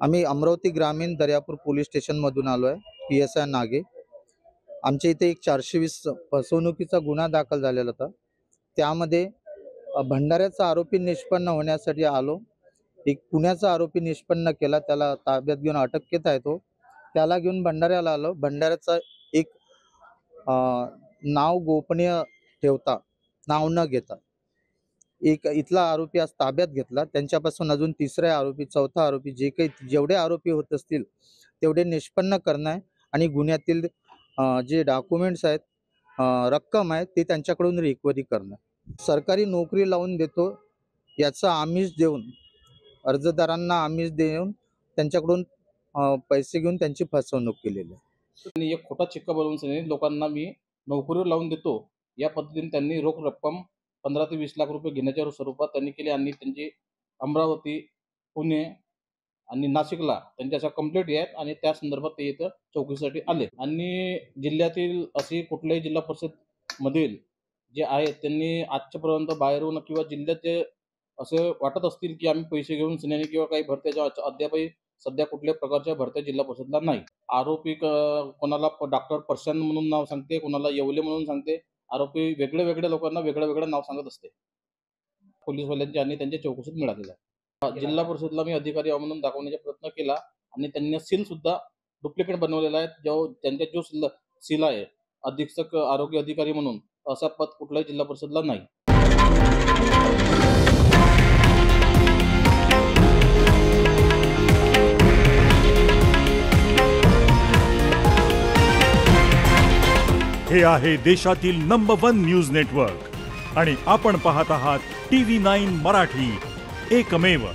आम्ही अमरावती ग्रामीण दर्यापूर पोलीस स्टेशनमधून आलो आहे। PSI नागे। आमच्या इथे एक 420 फसवणुकीचा गुन्हा दाखल झालेला होता। त्यामध्ये भंडाऱ्याचा आरोपी निष्पन्न होण्यासाठी आलो। एक पुण्याचा आरोपी निष्पन्न केला, त्याला ताब्यात घेऊन अटक केत आहे। तो त्याला घेऊन भंडाऱ्याला आलो। भंडाऱ्याचा एक नाव गोपनीय ठेवता, नाव न घेता एक इथला आरोपी आज ताब्यात घेतला। त्यांच्यापासून अजून तिसरा आरोपी, चौथा आरोपी, जेवढे आरोपी होत असतील तेवढे निष्पन्न करणं आहे आणि गुन्ह्यातील जे डॉक्युमेंट्स आहेत, रक्कम आहे, ते त्यांच्याकडून रिकव्हरी करणं। सरकारी नोकरी लावून देतो याचा आमिष देऊन, अर्जदारांना आमिष देऊन त्यांच्याकडून पैसे घेऊन त्यांची फसवणूक केलेली आहे। एक खोटा चिक्का बनवून लोकांना मी नोकरीवर लावून देतो या पद्धतीने त्यांनी रोख रक्कम 15 ते 20 लाख रुपये घेण्याच्या स्वरूपात त्यांनी केले आणि त्यांची अमरावती, पुणे आणि नाशिकला त्यांच्या अशा कंप्लेंट आहेत आणि त्या संदर्भात ते इथं चौकशीसाठी आले। आणि जिल्ह्यातील अशी कुठल्याही जिल्हा परिषद मधील जे आहेत त्यांनी आजच्यापर्यंत बाहेरून किंवा जिल्ह्याचे असे वाटत असतील की आम्ही पैसे घेऊन सिनेने किंवा काही भरत्याच्या अद्यापही सध्या कुठल्याही प्रकारच्या भरत्या जिल्हा परिषदला नाही। आरोपी कोणाला डॉक्टर प्रशांत म्हणून नाव सांगते, कोणाला येवले म्हणून सांगते। आरोपी वेगळ्या लोकांना वेगळं नाव सांगत असते। पोलीसवाल्यांची आणि त्यांच्या चौकशीत मिळालेला आहे। जिल्हा परिषदला मी अधिकारी म्हणून दाखवण्याचा प्रयत्न केला आणि त्यांनी सील सुद्धा डुप्लिकेट बनवलेला आहे। त्यांच्या जो सील आहे अधीक्षक आरोग्य अधिकारी म्हणून, असा पद कुठल्याही जिल्हा परिषदला नाही। हे आहे देशातील नंबर 1 न्यूज नेटवर्क आणि आपण पाहत आहात TV9 मराठी, एकमेव।